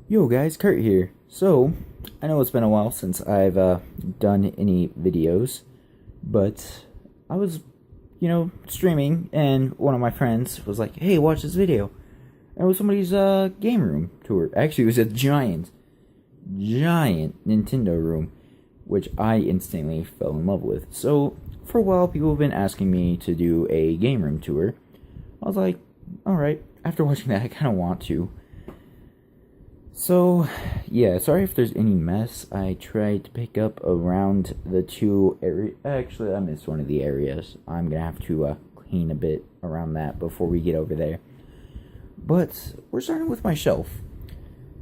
Yo guys, Kurt here. So, I know it's been a while since I've done any videos, but I was, streaming and one of my friends was like, hey, watch this video. And it was somebody's game room tour. Actually, it was a giant Nintendo room, which I instantly fell in love with. So, for a while, people have been asking me to do a game room tour. I was like, alright, after watching that, I kind of want to. So, yeah, sorry if there's any mess. I tried to pick up around the two areas. Actually, I missed one of the areas. I'm gonna have to clean a bit around that before we get over there. But we're starting with my shelf.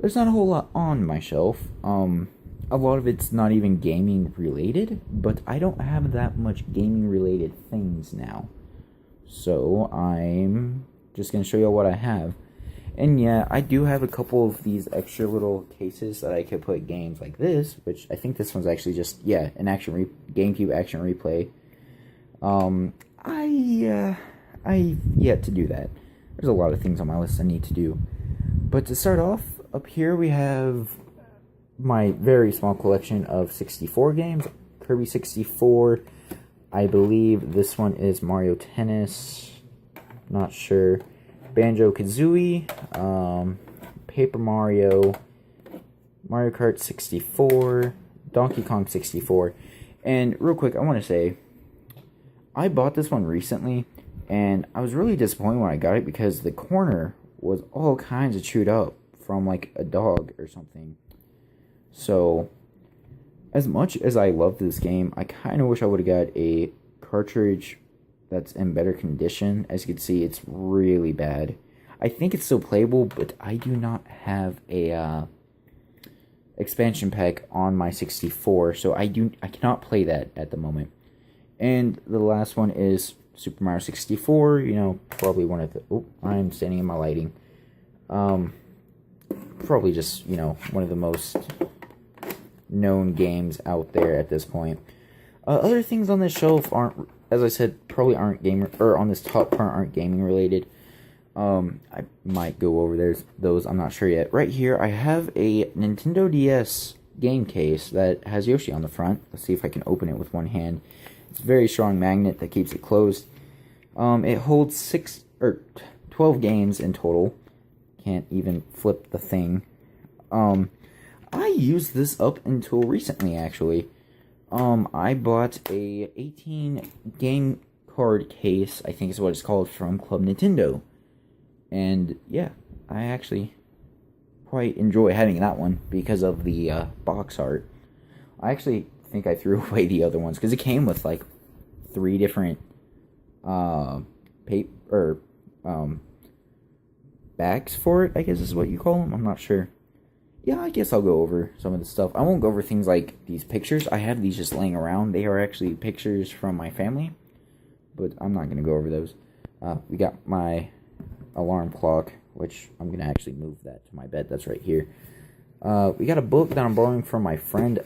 There's not a whole lot on my shelf. A lot of it's not even gaming related, but I don't have that much gaming related things now. So I'm just gonna show you what I have. And yeah, I do have a couple of these extra little cases that I could put games like this, which I think this one's actually just, yeah, an GameCube action replay. I yet to do that. There's a lot of things on my list I need to do. But to start off, up here we have my very small collection of 64 games. Kirby 64. I believe this one is Mario Tennis. Not sure. Banjo-Kazooie, Paper Mario, Mario Kart 64, Donkey Kong 64, and real quick, I want to say, I bought this one recently, and I was really disappointed when I got it because the corner was all kinds of chewed up from like a dog or something. So, as much as I love this game, I kind of wish I would have got a cartridge that's in better condition. As you can see, it's really bad. I think it's still playable, but I do not have a expansion pack on my 64, so I cannot play that at the moment. And the last one is Super Mario 64. Probably one of the. Oh, I'm standing in my lighting. Probably just one of the most known games out there at this point. Other things on this shelf aren't, as I said, probably aren't gamer, or on this top part aren't gaming related. I might go over those, I'm not sure yet. Right here, I have a Nintendo DS game case that has Yoshi on the front. Let's see if I can open it with one hand. It's a very strong magnet that keeps it closed. It holds 12 games in total. Can't even flip the thing. I used this up until recently, actually. I bought a 18 game card case, I think is what it's called, from Club Nintendo. And yeah, I actually quite enjoy having that one because of the box art. I actually think I threw away the other ones because it came with like 3 different bags for it, I guess is what you call them. I'm not sure. Yeah, I guess I'll go over some of the stuff. I won't go over things like these pictures. I have these just laying around. They are actually pictures from my family, but I'm not going to go over those. We got my alarm clock, which I'm going to actually move that to my bed. That's right here. We got a book that I'm borrowing from my friend.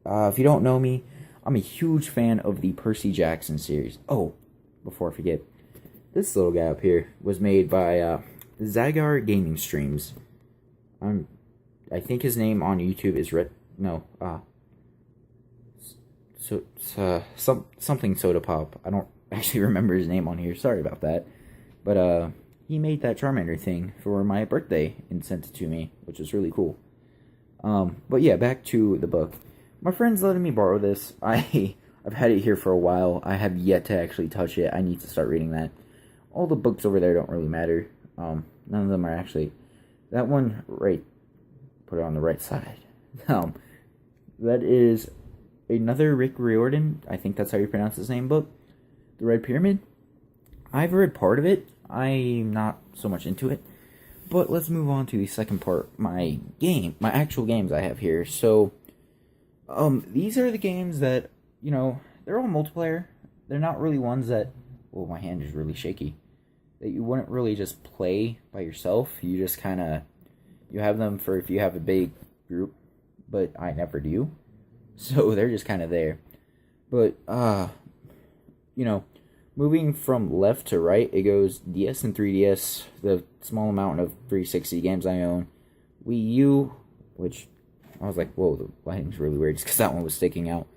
If you don't know me, I'm a huge fan of the Percy Jackson series. Oh, before I forget, this little guy up here was made by Zagar Gaming Streams. I think his name on YouTube is something Soda Pop. I don't actually remember his name on here. Sorry about that. But he made that Charmander thing for my birthday and sent it to me, which is really cool. But yeah, back to the book. My friend's letting me borrow this. I've had it here for a while. I have yet to actually touch it. I need to start reading that. All the books over there don't really matter. None of them are actually. That one right. Put it on the right side. That is another Rick Riordan, I think that's how you pronounce his name, book. The Red Pyramid. I've read part of it. I'm not so much into it. But let's move on to the second part. My actual games I have here. So, these are the games that, they're all multiplayer. They're not really ones that, well, my hand is really shaky, that you wouldn't really just play by yourself. You just kind of, you have them for if you have a big group, but I never do. So they're just kind of there. But, moving from left to right, it goes DS and 3DS, the small amount of 360 games I own, Wii U, which I was like, whoa, the lighting's really weird, just because that one was sticking out.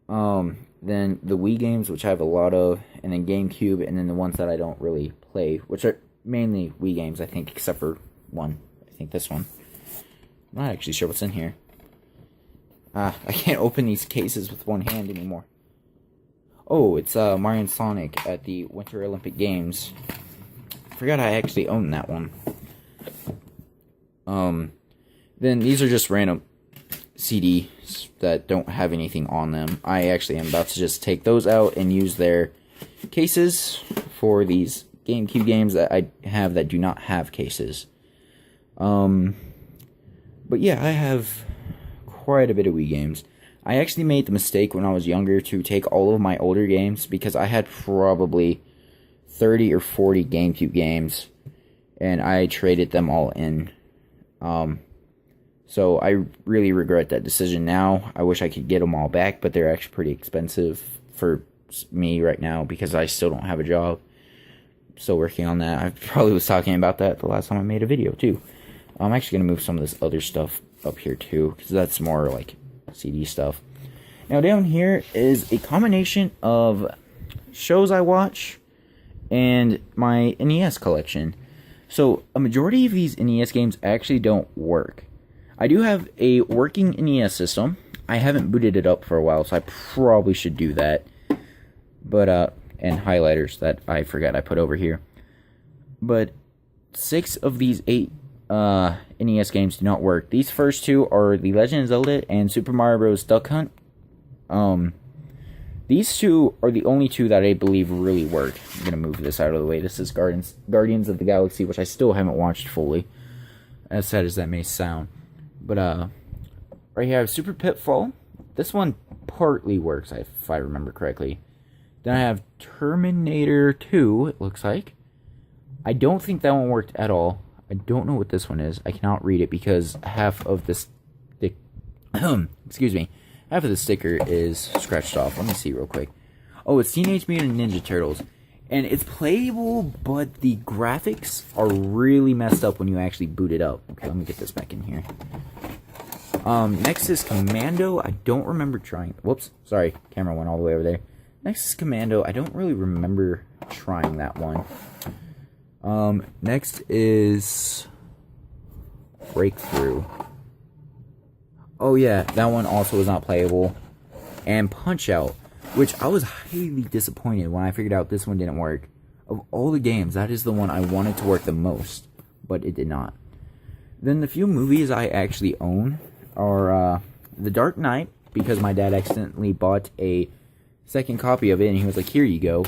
Then the Wii games, which I have a lot of, and then GameCube, and then the ones that I don't really play, which are mainly Wii games, I think, except for one. I think this one. I'm not actually sure what's in here. I can't open these cases with one hand anymore. Oh, it's Mario and Sonic at the Winter Olympic Games. I forgot I actually owned that one. Then these are just random CDs that don't have anything on them. I actually am about to just take those out and use their cases for these GameCube games that I have that do not have cases. But yeah, I have quite a bit of Wii games. I actually made the mistake when I was younger to take all of my older games, because I had probably 30 or 40 GameCube games, and I traded them all in. So I really regret that decision now. I wish I could get them all back, but they're actually pretty expensive for me right now because I still don't have a job. Still working on that. I probably was talking about that the last time I made a video too. I'm actually going to move some of this other stuff up here too, because that's more like CD stuff. Now down here is a combination of shows I watch and my NES collection. So a majority of these NES games actually don't work. I do have a working NES system. I haven't booted it up for a while, so I probably should do that. But and highlighters that I forgot I put over here. But 6 of these 8 NES games do not work. These first 2 are The Legend of Zelda and Super Mario Bros. Duck Hunt. These 2 are the only 2 that I believe really work. I'm gonna move this out of the way. This is Guardians of the Galaxy, which I still haven't watched fully, as sad as that may sound. But right here I have Super Pitfall. This one partly works, if I remember correctly. Then I have Terminator 2, it looks like. I don't think that one worked at all. I don't know what this one is. I cannot read it because half of the excuse me, half of the sticker is scratched off. Let me see real quick. Oh, it's Teenage Mutant Ninja Turtles. And it's playable, but the graphics are really messed up when you actually boot it up. Okay, let me get this back in here. Next is Commando. I don't remember trying... Whoops, sorry. Camera went all the way over there. Next is Commando. I don't really remember trying that one. Next is Breakthrough. Oh yeah, that one also was not playable. And Punch-Out, which I was highly disappointed when I figured out this one didn't work. Of all the games, that is the one I wanted to work the most, but it did not. Then the few movies I actually own are The Dark Knight, because my dad accidentally bought a second copy of it, and he was like, here you go.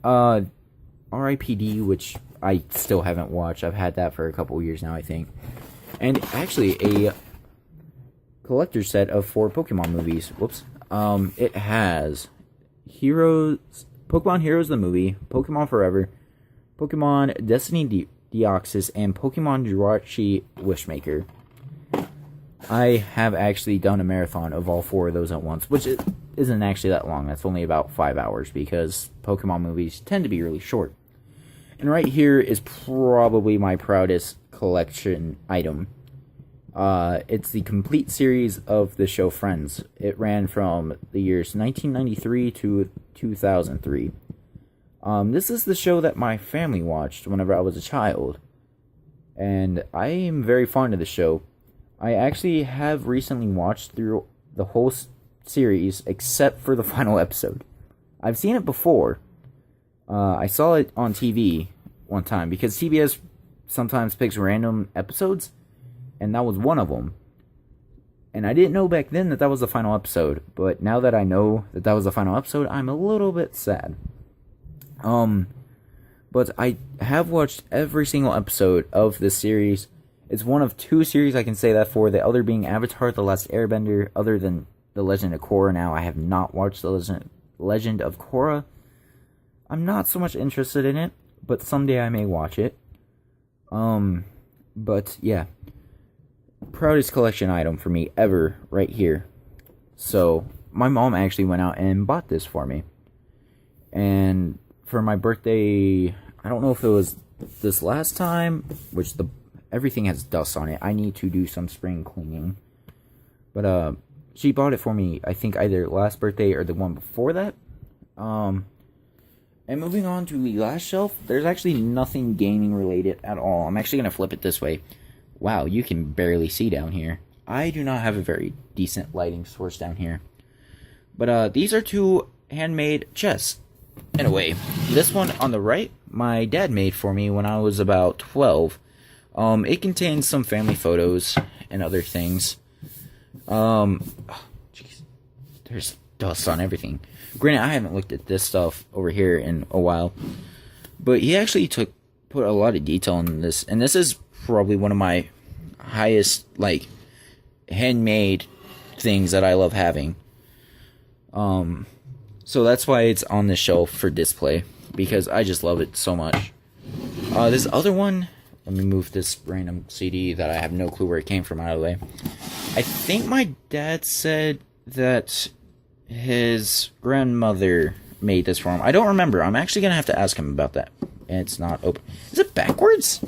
R.I.P.D., which I still haven't watched. I've had that for a couple years now, I think. And actually, a collector's set of 4 Pokemon movies. Whoops. It has Pokemon Heroes the movie, Pokemon Forever, Pokemon Destiny Deoxys, and Pokemon Jirachi Wishmaker. I have actually done a marathon of all 4 of those at once, which isn't actually that long. That's only about 5 hours because Pokemon movies tend to be really short. And right here is probably my proudest collection item. It's the complete series of the show Friends. It ran from the years 1993 to 2003. This is the show that my family watched whenever I was a child. And I am very fond of the show. I actually have recently watched through the whole series except for the final episode. I've seen it before. I saw it on TV one time because CBS sometimes picks random episodes, and that was one of them. And I didn't know back then that that was the final episode, but now that I know that that was the final episode, I'm a little bit sad. But I have watched every single episode of this series. It's one of 2 series I can say that for, the other being Avatar: The Last Airbender. Other than The Legend of Korra now, I have not watched The Legend of Korra. I'm not so much interested in it, but someday I may watch it. But yeah. Proudest collection item for me ever right here. So, my mom actually went out and bought this for me. And for my birthday, I don't know if it was this last time, which everything has dust on it. I need to do some spring cleaning. But she bought it for me, I think either last birthday or the one before that. And moving on to the last shelf, there's actually nothing gaming related at all. I'm actually going to flip it this way. Wow, you can barely see down here. I do not have a very decent lighting source down here. But these are two handmade chests, in a way. This one on the right, my dad made for me when I was about 12. It contains some family photos and other things. Jeez, there's dust on everything. Granted, I haven't looked at this stuff over here in a while, but he actually put a lot of detail in this, and this is probably one of my highest, like, handmade things that I love having. So that's why it's on the shelf for display, because I just love it so much. This other one, let me move this random CD that I have no clue where it came from out of the way. I think my dad said that his grandmother made this for him. I don't remember. I'm actually going to have to ask him about that. And it's not open. Is it backwards?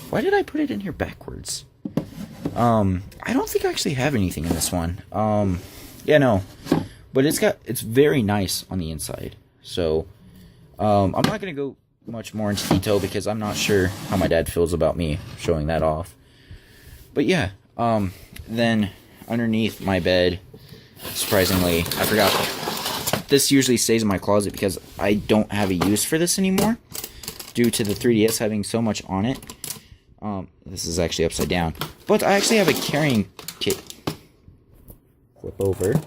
Why did I put it in here backwards? I don't think I actually have anything in this one. Yeah, no. But it's very nice on the inside. So, I'm not going to go much more into detail because I'm not sure how my dad feels about me showing that off. But yeah, then underneath my bed, surprisingly, I forgot, this usually stays in my closet because I don't have a use for this anymore due to the 3DS having so much on it. This is actually upside down, but I actually have a carrying kit. Flip over.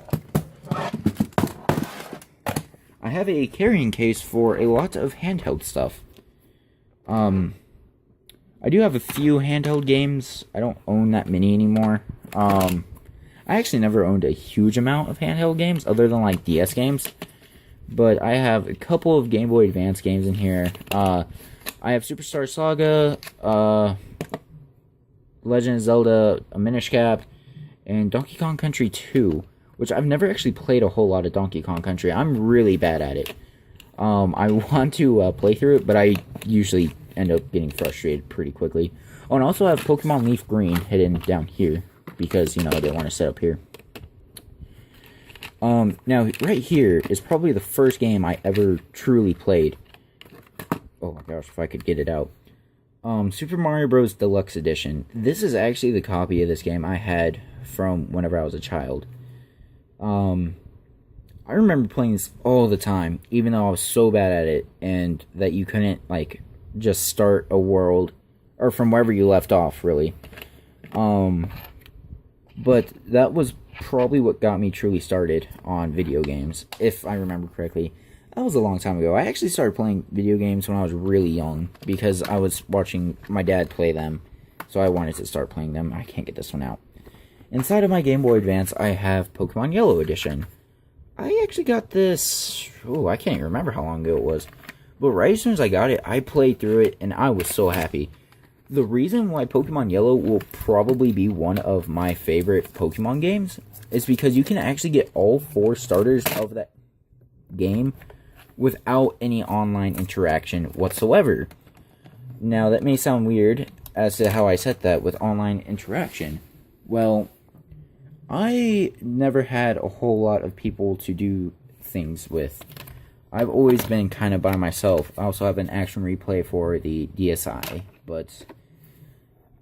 I have a carrying case for a lot of handheld stuff. I do have a few handheld games. I don't own that many anymore. I actually never owned a huge amount of handheld games other than like DS games. But I have a couple of Game Boy Advance games in here. I have Superstar Saga, Legend of Zelda, a Minish Cap, and Donkey Kong Country 2, which I've never actually played a whole lot of Donkey Kong Country. I'm really bad at it. I want to play through it, but I usually end up getting frustrated pretty quickly. Oh, and also I have Pokemon Leaf Green hidden down here, because, you know, I didn't want to set up here. Now, right here is probably the first game I ever truly played. Oh my gosh, if I could get it out. Super Mario Bros. Deluxe Edition. This is actually the copy of this game I had from whenever I was a child. I remember playing this all the time, even though I was so bad at it, and that you couldn't, like, just start a world, or from wherever you left off, really. But that was probably what got me truly started on video games, if I remember correctly. That was a long time ago. I actually started playing video games when I was really young, because I was watching my dad play them, so I wanted to start playing them. I can't get this one out. Inside of my Game Boy Advance, I have Pokemon Yellow Edition. I actually got this, I can't even remember how long ago it was. But right as soon as I got it, I played through it, and I was so happy. The reason why Pokemon Yellow will probably be one of my favorite Pokemon games is because you can actually get all 4 starters of that game without any online interaction whatsoever. Now, that may sound weird as to how I set that with online interaction. Well, I never had a whole lot of people to do things with. I've always been kind of by myself. I also have an action replay for the DSi, but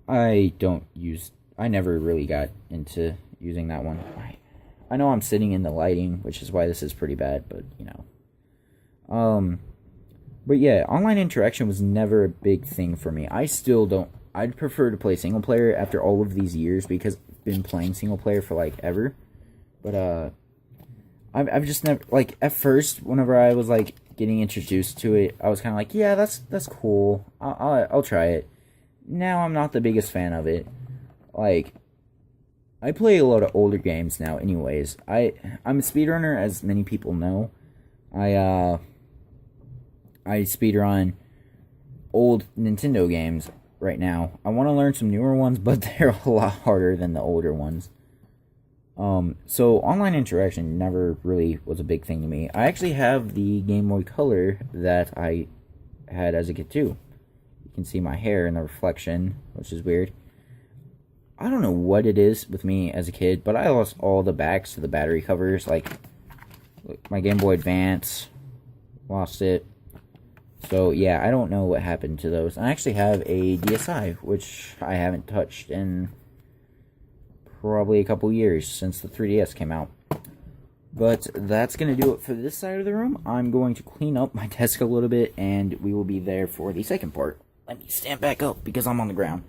I never really got into using that one. I know I'm sitting in the lighting, which is why this is pretty bad, but, you know. But yeah, online interaction was never a big thing for me. I'd prefer to play single player after all of these years, because I've been playing single player for, like, ever. But, I've just never, like, at first, whenever I was, like, getting introduced to it, I was kind of like, yeah, that's cool. I'll try it. Now I'm not the biggest fan of it. Like, I play a lot of older games now anyways. I'm a speedrunner, as many people know. I speedrun old Nintendo games right now. I want to learn some newer ones, but they're a lot harder than the older ones. So online interaction never really was a big thing to me. I actually have the Game Boy Color that I had as a kid too. You can see my hair in the reflection, which is weird. I don't know what it is with me as a kid, but I lost all the backs to the battery covers. Like, my Game Boy Advance, lost it. So, yeah, I don't know what happened to those. I actually have a DSi, which I haven't touched in probably a couple years since the 3DS came out. But that's going to do it for this side of the room. I'm going to clean up my desk a little bit, and we will be there for the second part. Let me stand back up because I'm on the ground.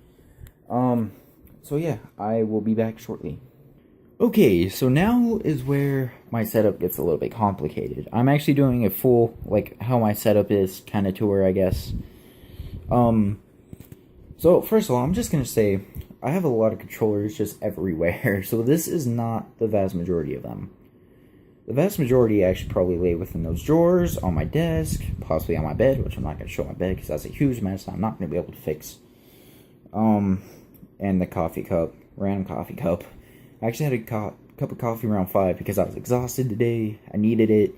So yeah, I will be back shortly. Okay, so now is where my setup gets a little bit complicated. I'm actually doing a full, like, how my setup is kind of tour, I guess. So first of all, I'm just going to say, I have a lot of controllers just everywhere, so this is not the vast majority of them. The vast majority actually probably lay within those drawers, on my desk, possibly on my bed, which I'm not going to show my bed because that's a huge mess I'm not going to be able to fix. And the coffee cup, random coffee cup. I actually had a cup of coffee around 5 because I was exhausted today. I needed it.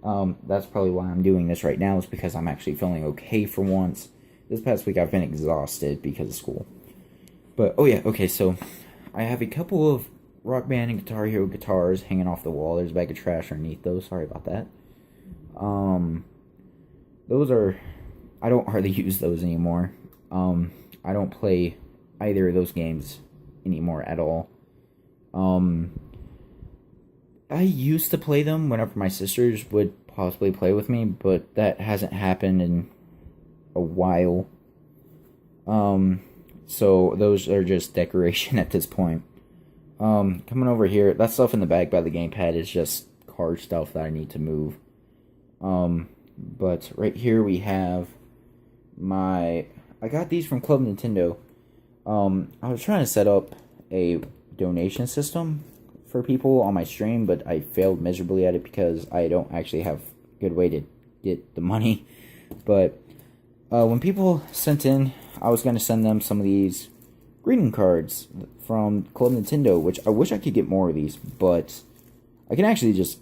That's probably why I'm doing this right now, is because I'm actually feeling okay for once. This past week I've been exhausted because of school. But, oh yeah, okay, so I have a couple of Rock Band and Guitar Hero guitars hanging off the wall. There's a bag of trash underneath those. Sorry about that. Those are... I don't hardly use those anymore. I don't play either of those games anymore at all. I used to play them whenever my sisters would possibly play with me, but that hasn't happened in a while. So those are just decoration at this point. Coming over here, that stuff in the bag by the gamepad is just card stuff that I need to move. But right here we have I got these from Club Nintendo. I was trying to set up a donation system for people on my stream, but I failed miserably at it because I don't actually have a good way to get the money. But when people sent in, I was going to send them some of these greeting cards from Club Nintendo, which I wish I could get more of these, but I can actually just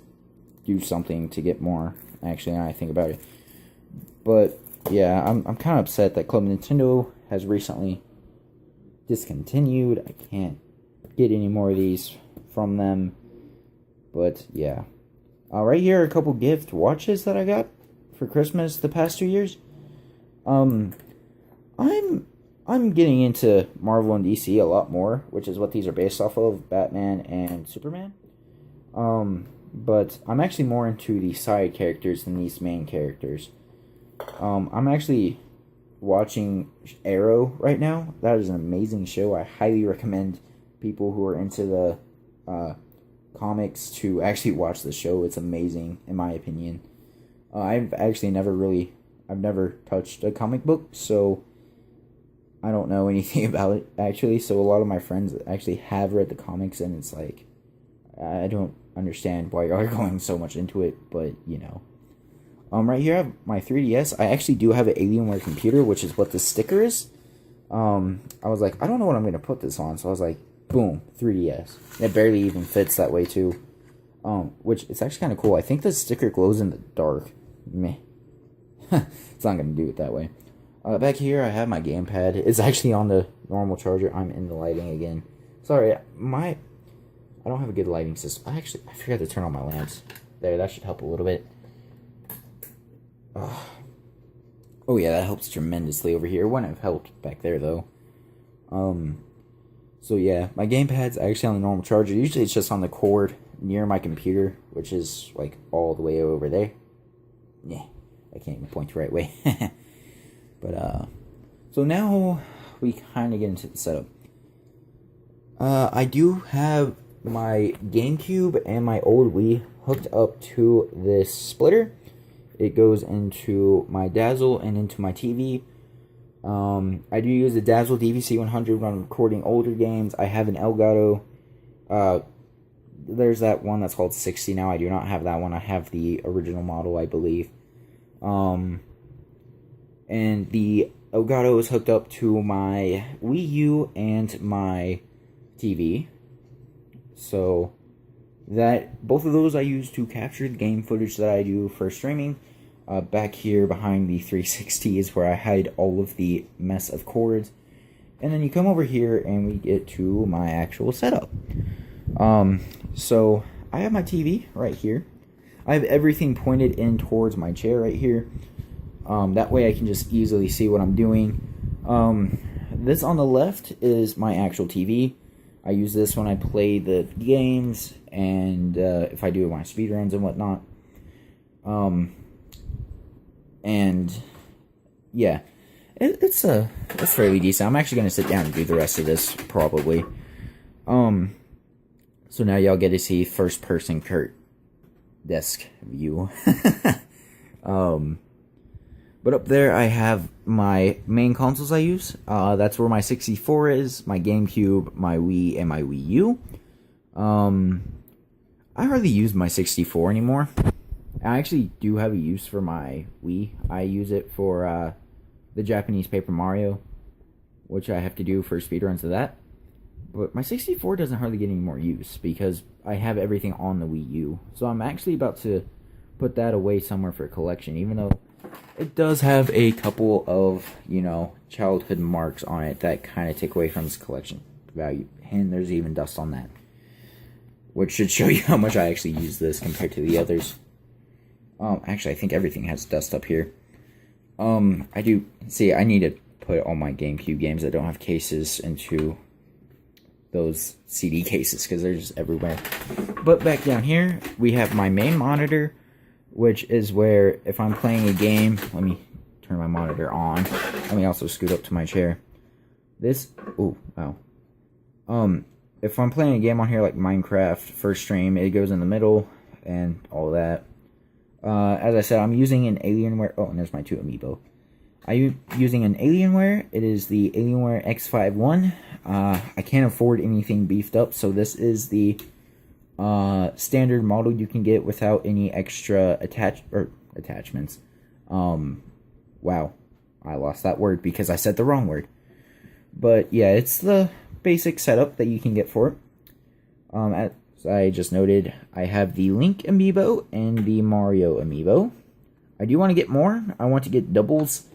do something to get more, actually, now I think about it. But yeah, I'm kind of upset that Club Nintendo has recently discontinued. I can't get any more of these from them. But yeah, right here are a couple gift watches that I got for Christmas the past 2 years. I'm getting into Marvel and DC a lot more, which is what these are based off of, Batman and Superman. But I'm actually more into the side characters than these main characters. I'm actually watching Arrow right now. That is an amazing show. I highly recommend people who are into the comics to actually watch the show. It's amazing, in my opinion. I've never touched a comic book, so I don't know anything about it, actually. So a lot of my friends actually have read the comics, and it's like, I don't understand why y'all are going so much into it, but, you know. Right here I have my 3DS. I actually do have an Alienware computer, which is what this sticker is. I was like, I don't know what I'm going to put this on, so I was like, boom, 3DS. It barely even fits that way, too. Which, it's actually kind of cool. I think the sticker glows in the dark. Meh. It's not going to do it that way. Back here, I have my gamepad. It's actually on the normal charger. I'm in the lighting again. Sorry, I don't have a good lighting system. I forgot to turn on my lamps. There, that should help a little bit. Oh yeah, that helps tremendously over here. Wouldn't have helped back there, though. So yeah, my gamepad's actually on the normal charger. Usually it's just on the cord near my computer, which is, like, all the way over there. Yeah, I can't even point the right way. But, so now we kind of get into the setup. I do have my GameCube and my old Wii hooked up to this splitter. It goes into my Dazzle and into my TV. I do use the Dazzle DVC-100 when I'm recording older games. I have an Elgato. There's that one that's called 60 now. I do not have that one. I have the original model, I believe. And the Elgato is hooked up to my Wii U and my TV. So both of those I use to capture the game footage that I do for streaming. Back here behind the 360 is where I hide all of the mess of cords. And then you come over here and we get to my actual setup. So I have my TV right here. I have everything pointed in towards my chair right here. That way I can just easily see what I'm doing. This on the left is my actual TV. I use this when I play the games and if I do my speedruns and whatnot. And yeah, it's fairly decent. I'm actually gonna sit down and do the rest of this probably. So now y'all get to see first person Kurt desk view. But up there I have my main consoles I use. That's where my 64 is, my GameCube, my Wii, and my Wii U. I hardly use my 64 anymore. I actually do have a use for my Wii. I use it for the Japanese Paper Mario, which I have to do for speedruns of that. But my 64 doesn't hardly get any more use because I have everything on the Wii U. So I'm actually about to put that away somewhere for a collection, even though it does have a couple of, childhood marks on it that kind of take away from its collection value. And there's even dust on that, which should show you how much I actually use this compared to the others. Actually, I think everything has dust up here. I do, see, I need to put all my GameCube games that don't have cases into those CD cases because they're just everywhere. But back down here, we have my main monitor, which is where if I'm playing a game, let me turn my monitor on. Let me also scoot up to my chair. This, oh, wow. If I'm playing a game on here like Minecraft, first stream, it goes in the middle and all that. As I said, I'm using an Alienware. Oh, and there's my 2 amiibo. I'm using an Alienware. It is the Alienware X51. I can't afford anything beefed up, so this is the standard model you can get without any extra attachments. Wow, I lost that word because I said the wrong word. But yeah, it's the basic setup that you can get for it. As I just noted, I have the Link amiibo and the Mario amiibo. I do want to get more. I want to get doubles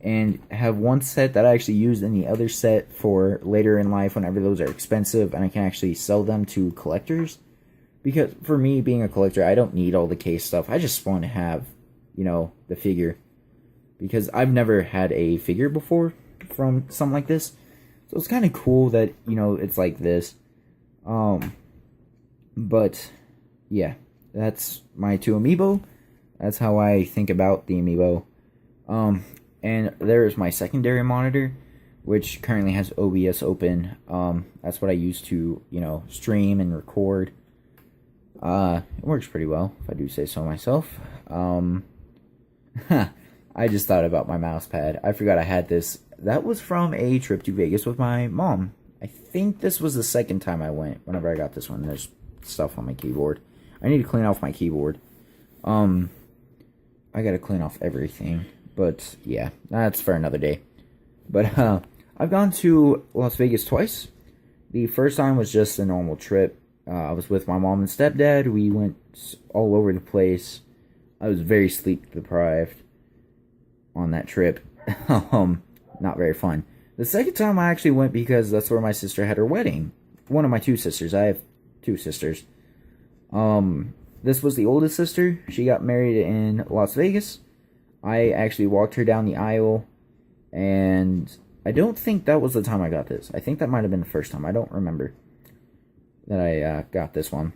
and have one set that I actually use in the other set for later in life whenever those are expensive and I can actually sell them to collectors. Because for me, being a collector, I don't need all the case stuff. I just want to have, the figure. Because I've never had a figure before from something like this. So it's kind of cool that, it's like this. But, yeah, that's my 2 amiibo. That's how I think about the amiibo. And there is my secondary monitor, which currently has OBS open. That's what I use to, stream and record. It works pretty well, if I do say so myself. I just thought about my mouse pad. I forgot I had this. That was from a trip to Vegas with my mom. I think this was the second time I went, whenever I got this one. There's stuff on my keyboard. I need to clean off my keyboard. I gotta clean off everything. But, yeah, that's for another day. But, I've gone to Las Vegas twice. The first time was just a normal trip. I was with my mom and stepdad. We went all over the place. I was very sleep deprived on that trip. Not very fun. The second time I actually went because that's where my sister had her wedding. One of my 2 sisters. I have 2 sisters. This was the oldest sister. She got married in Las Vegas. I actually walked her down the aisle, and I don't think that was the time I got this. I think that might have been the first time. I don't remember that I got this one.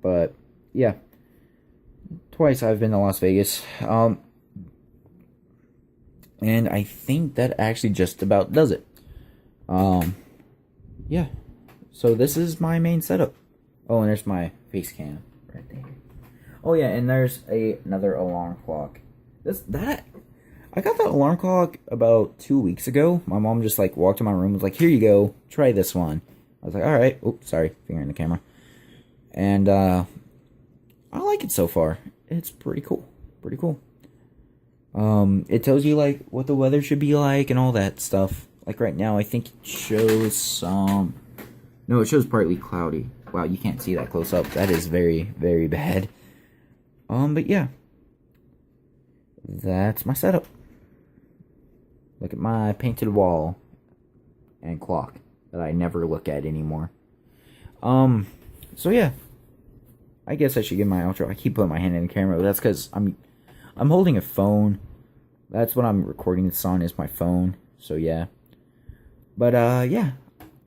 But, yeah. Twice I've been to Las Vegas. And I think that actually just about does it. Yeah. So this is my main setup. Oh, and there's my face cam right there. Oh, yeah, and there's another alarm clock. I got that alarm clock about 2 weeks ago. My mom just walked in my room and was like, here you go, try this one. I was like, alright. Oops, sorry, finger in the camera. And I like it so far. It's pretty cool. Pretty cool. It tells you what the weather should be like and all that stuff. Like right now, I think it shows no, it shows partly cloudy. Wow, you can't see that close up. That is very, very bad. But yeah. That's my setup. Look at my painted wall. and clock that I never look at anymore. So yeah, I guess I should give my outro. I keep putting my hand in the camera, but that's because I'm holding a phone. That's what I'm recording this on, is my phone. So yeah, but yeah,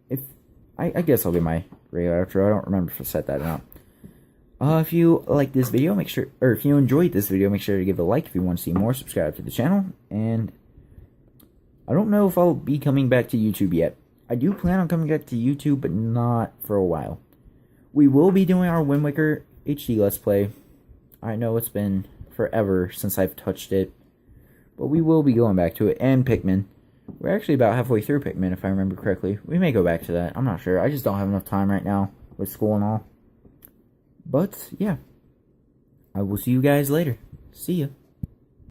if I guess I'll do my regular outro. I don't remember if I said that or not. If you like this video, make sure, or if you enjoyed this video, make sure to give it a like. If you want to see more, subscribe to the channel. And I don't know if I'll be coming back to YouTube yet. I do plan on coming back to YouTube, but not for a while. We will be doing our Wind Waker HD Let's Play. I know it's been forever since I've touched it, but we will be going back to it. And Pikmin. We're actually about halfway through Pikmin, if I remember correctly. We may go back to that. I'm not sure. I just don't have enough time right now with school and all. But, yeah. I will see you guys later. See ya.